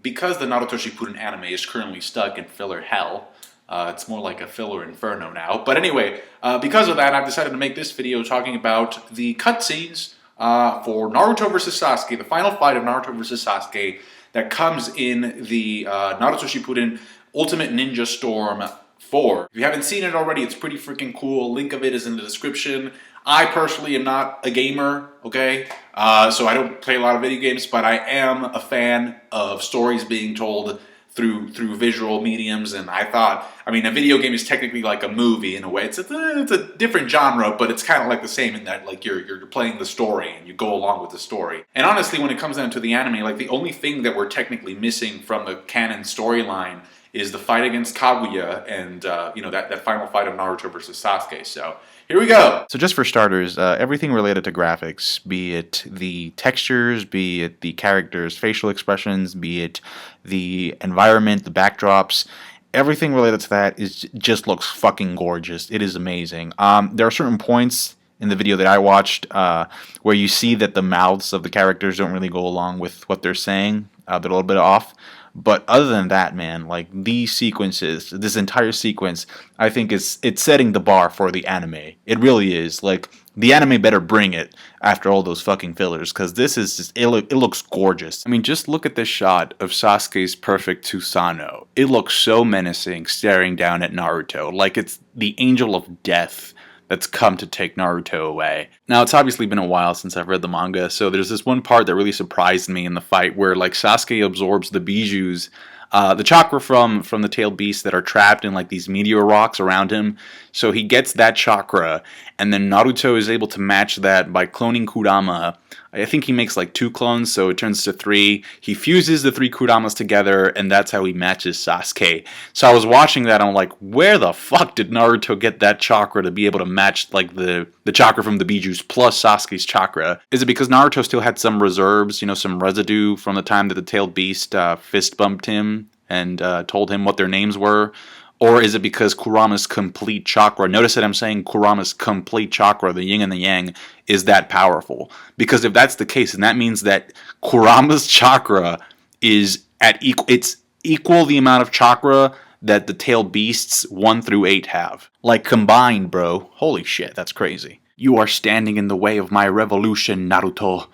Because the Naruto Shippuden anime is currently stuck in filler hell, it's more like a filler inferno now. But anyway, because of that, I've decided to make this video talking about the cutscenes for Naruto vs. Sasuke, the final fight of Naruto vs. Sasuke that comes in the Naruto Shippuden Ultimate Ninja Storm 4. If you haven't seen it already, it's pretty freaking cool. Link of it is in the description. I personally am not a gamer, okay? So I don't play a lot of video games, but I am a fan of stories being told through visual mediums, and I thought, I mean, a video game is technically like a movie in a way. It's a different genre, but it's kind of like the same in that like you're playing the story and you go along with the story. And honestly, when it comes down to the anime, like the only thing that we're technically missing from the canon storyline is the fight against Kaguya and that final fight of Naruto versus Sasuke. So here we go. So just for starters, everything related to graphics, be it the textures, be it the characters' facial expressions, be it the environment, the backdrops, everything related to that just looks fucking gorgeous. It is amazing. There are certain points in the video that I watched where you see that the mouths of the characters don't really go along with what they're saying. They're a little bit off. But other than that, man, like these sequences, this entire sequence, I think it's setting the bar for the anime. It really is. Like the anime better bring it after all those fucking fillers, because this is just it looks gorgeous. I mean, just look at this shot of Sasuke's perfect Susanoo. It looks so menacing, staring down at Naruto, like it's the angel of death that's come to take Naruto away. Now, it's obviously been a while since I've read the manga, so there's this one part that really surprised me in the fight where, like, Sasuke absorbs the bijus, the chakra from the tailed beasts that are trapped in, like, these meteor rocks around him. So he gets that chakra, and then Naruto is able to match that by cloning Kurama. I think he makes, like, 2 clones, so it turns to 3. He fuses the 3 Kuramas together, and that's how he matches Sasuke. So I was watching that, and I'm like, where the fuck did Naruto get that chakra to be able to match, like, the chakra from the bijus plus Sasuke's chakra? Is it because Naruto still had some reserves, some residue from the time that the tailed beast fist bumped him and told him what their names were? Or is it because Kurama's complete chakra, notice that I'm saying Kurama's complete chakra, the yin and the yang, is that powerful? Because if that's the case, then that means that Kurama's chakra is it's equal the amount of chakra that the tailed beasts 1 through 8 have. Like combined, bro. Holy shit, that's crazy. You are standing in the way of my revolution, Naruto.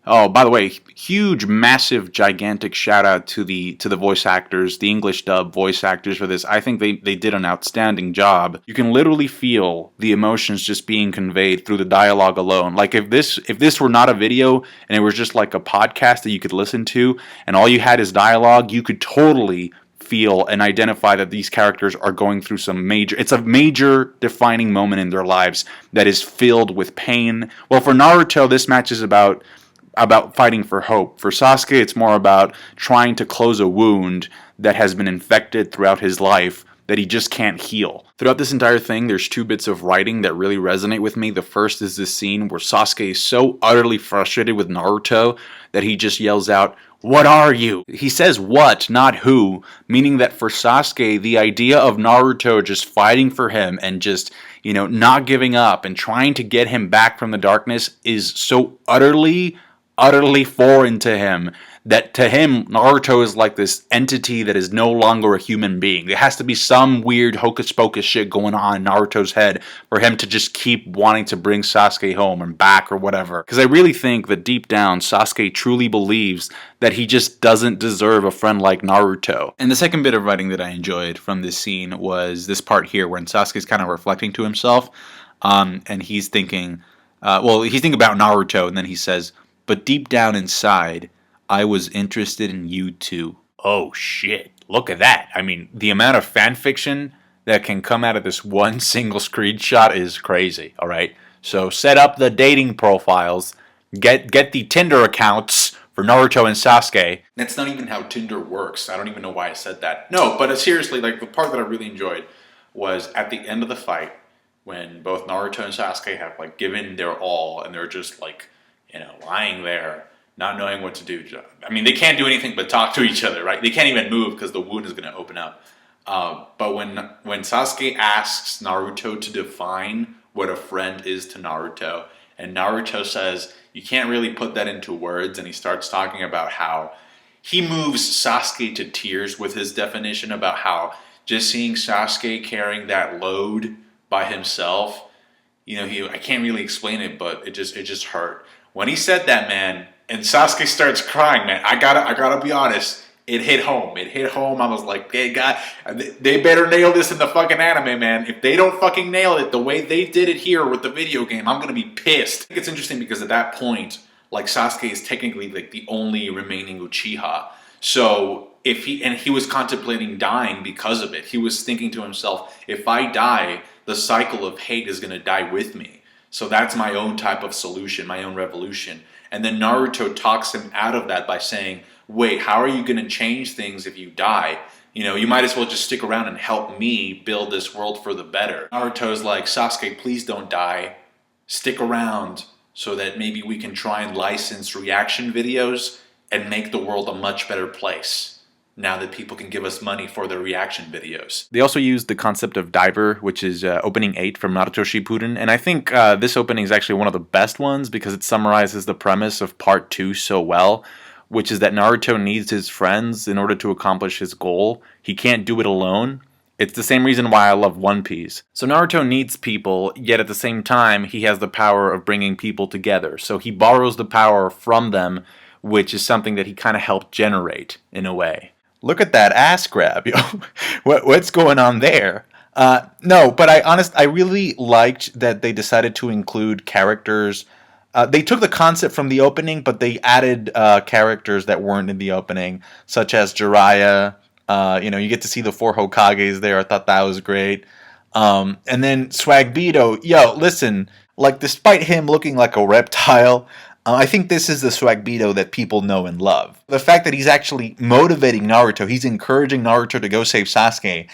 Oh, by the way, huge, massive, gigantic shout out to the voice actors, the English dub voice actors for this. I think they did an outstanding job. You can literally feel the emotions just being conveyed through the dialogue alone. Like if this were not a video and it was just like a podcast that you could listen to and all you had is dialogue, you could totally feel and identify that these characters are going through it's a major defining moment in their lives that is filled with pain. Well, for Naruto, this match is about fighting for hope. For Sasuke, it's more about trying to close a wound that has been infected throughout his life that he just can't heal. Throughout this entire thing, there's 2 bits of writing that really resonate with me. The first is this scene where Sasuke is so utterly frustrated with Naruto that he just yells out, "What are you?" He says what, not who, meaning that for Sasuke, the idea of Naruto just fighting for him and just, not giving up and trying to get him back from the darkness is so utterly foreign to him that to him Naruto is like this entity that is no longer a human being. There has to be some weird hocus pocus shit going on in Naruto's head for him to just keep wanting to bring Sasuke home and back or whatever. Because I really think that deep down Sasuke truly believes that he just doesn't deserve a friend like Naruto. And the second bit of writing that I enjoyed from this scene was this part here when Sasuke's kind of reflecting to himself and he's thinking he's thinking about Naruto, and then he says, "But deep down inside, I was interested in you too." Oh shit, look at that. I mean, the amount of fan fiction that can come out of this one single screenshot is crazy, alright? So set up the dating profiles, get the Tinder accounts for Naruto and Sasuke. That's not even how Tinder works. I don't even know why I said that. No, but seriously, like the part that I really enjoyed was at the end of the fight when both Naruto and Sasuke have like given their all and they're just like, lying there, not knowing what to do. I mean, they can't do anything but talk to each other, right? They can't even move because the wound is going to open up. But when Sasuke asks Naruto to define what a friend is to Naruto, and Naruto says, you can't really put that into words, and he starts talking about how he moves Sasuke to tears with his definition about how just seeing Sasuke carrying that load by himself, you know, I can't really explain it, but it just hurt. When he said that, man, and Sasuke starts crying, man, I gotta be honest, it hit home. It hit home. I was like, they better nail this in the fucking anime, man. If they don't fucking nail it the way they did it here with the video game, I'm gonna be pissed. I think it's interesting because at that point, like, Sasuke is technically like the only remaining Uchiha. So he was contemplating dying because of it. He was thinking to himself, if I die, the cycle of hate is gonna die with me. So that's my own type of solution, my own revolution. And then Naruto talks him out of that by saying, wait, how are you going to change things if you die? You know, you might as well just stick around and help me build this world for the better. Naruto's like, Sasuke, please don't die. Stick around so that maybe we can try and license reaction videos and make the world a much better place. Now that people can give us money for their reaction videos. They also used the concept of Diver, which is opening 8 from Naruto Shippuden, and I think this opening is actually one of the best ones because it summarizes the premise of part 2 so well, which is that Naruto needs his friends in order to accomplish his goal. He can't do it alone. It's the same reason why I love One Piece. So Naruto needs people, yet at the same time, he has the power of bringing people together. So he borrows the power from them, which is something that he kind of helped generate in a way. Look at that ass grab, yo. What's going on there? No, but I really liked that they decided to include characters. They took the concept from the opening, but they added characters that weren't in the opening, such as Jiraiya. You get to see the 4 Hokages there. I thought that was great. And then Swagbeto. Yo, listen, like, despite him looking like a reptile, I think this is the Swagbeto that people know and love. The fact that he's actually motivating Naruto, he's encouraging Naruto to go save Sasuke,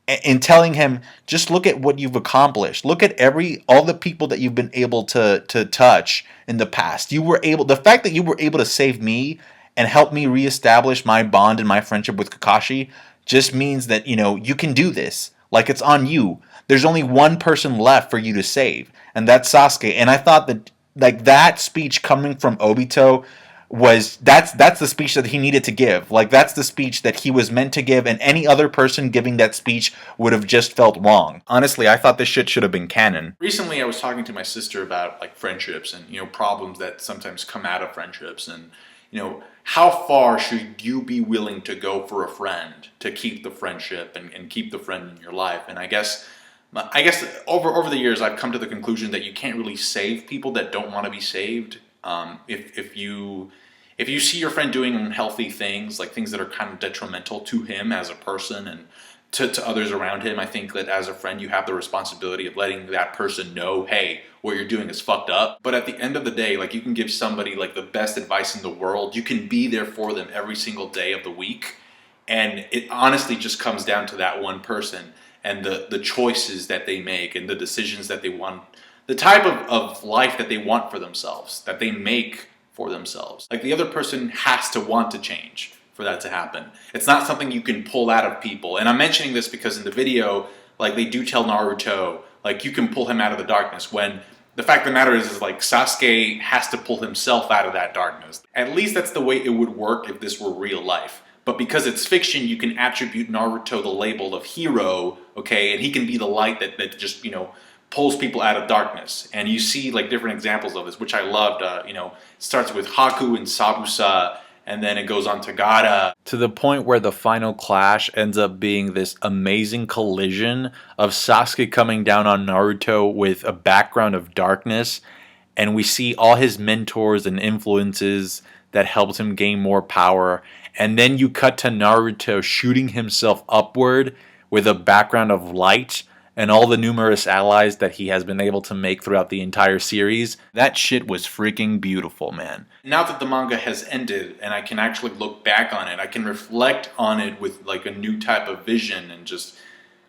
and telling him, just look at what you've accomplished. Look at all the people that you've been able to touch in the past. The fact that you were able to save me and help me reestablish my bond and my friendship with Kakashi just means that, you can do this. Like, it's on you. There's only one person left for you to save, and that's Sasuke. And I thought that, like, that speech coming from Obito that's the speech that he needed to give. Like, that's the speech that he was meant to give, and any other person giving that speech would have just felt wrong. Honestly, I thought this shit should have been canon. Recently, I was talking to my sister about, like, friendships and, problems that sometimes come out of friendships, and, how far should you be willing to go for a friend to keep the friendship and keep the friend in your life? And I guess over the years, I've come to the conclusion that you can't really save people that don't want to be saved. If you see your friend doing unhealthy things, like things that are kind of detrimental to him as a person and to others around him, I think that as a friend, you have the responsibility of letting that person know, hey, what you're doing is fucked up. But at the end of the day, like, you can give somebody, like, the best advice in the world. You can be there for them every single day of the week. And it honestly just comes down to that one person and the choices that they make and the decisions that they want, the type of life that they want for themselves, that they make for themselves. Like, the other person has to want to change for that to happen. It's not something you can pull out of people. And I'm mentioning this because in the video, like, they do tell Naruto, like, you can pull him out of the darkness, when the fact of the matter is like, Sasuke has to pull himself out of that darkness. At least that's the way it would work if this were real life. But because it's fiction, you can attribute Naruto the label of hero, okay? And he can be the light that just, pulls people out of darkness. And you see, like, different examples of this, which I loved. It starts with Haku and Sabusa, and then it goes on to Gaara. To the point where the final clash ends up being this amazing collision of Sasuke coming down on Naruto with a background of darkness, and we see all his mentors and influences that helped him gain more power. And then you cut to Naruto shooting himself upward with a background of light and all the numerous allies that he has been able to make throughout the entire series. That shit was freaking beautiful, man. Now that the manga has ended and I can actually look back on it, I can reflect on it with, like, a new type of vision, and just,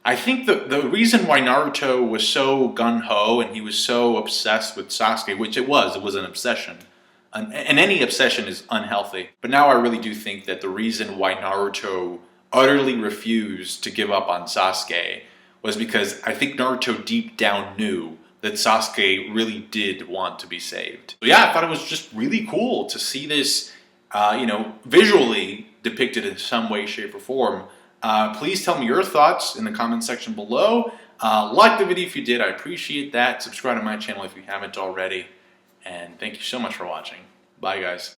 I think the reason why Naruto was so gung-ho and he was so obsessed with Sasuke, which it was an obsession. And any obsession is unhealthy. But now I really do think that the reason why Naruto utterly refused to give up on Sasuke was because I think Naruto deep down knew that Sasuke really did want to be saved. So yeah, I thought it was just really cool to see this, visually, depicted in some way, shape, or form. Please tell me your thoughts in the comment section below. Like the video if you did, I appreciate that. Subscribe to my channel if you haven't already. And thank you so much for watching. Bye, guys.